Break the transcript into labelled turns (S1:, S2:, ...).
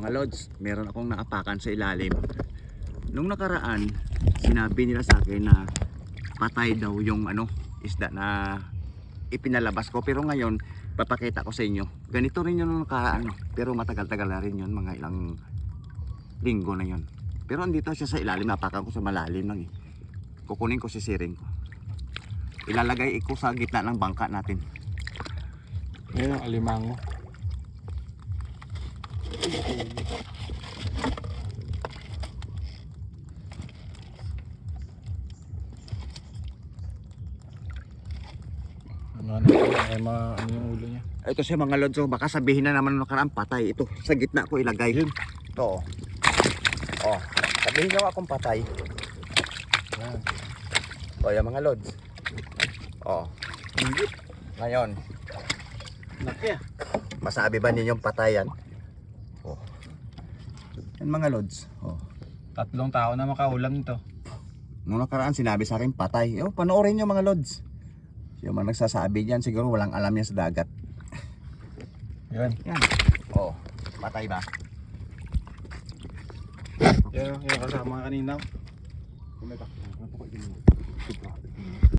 S1: Mga lods, meron akong naapakan sa ilalim. Nung nakaraan, sinabi nila sa akin na patay daw yung isda na ipinalabas ko. Pero ngayon, papakita ko sa inyo. Ganito rin yun nung nakaraan. Pero matagal-tagal na rin yun, mga ilang linggo na yun. Pero andito siya sa ilalim, napakan ko sa malalim lang eh. Kukunin ko, sisiring ko. Ilalagay ko sa gitna ng bangka natin.
S2: Yan ang alimango. Ano yung ulo niya?
S1: Ito siya mga lods, so baka sabihin na naman nung nakaraan patay. Ito, sa gitna ko ilagay.
S2: Yun.
S1: Ito. Oh, sabihin nyo akong patay.
S2: Yan.
S1: O yan mga lods. Oh. Ngayon,
S2: Laki ah.
S1: masabi ba ninyong patay yan? Oh. Yan mga lods. Oh.
S2: 3 tao na makaulam nito.
S1: Nung nakaraan sinabi sa akin patay. Oh, panoorin nyo mga lods. Yung mga nagsasabi dyan, siguro walang alam yan sa dagat.
S2: Yan.
S1: Yan. Oh, patay ba?
S2: Yan yung kasama kanina.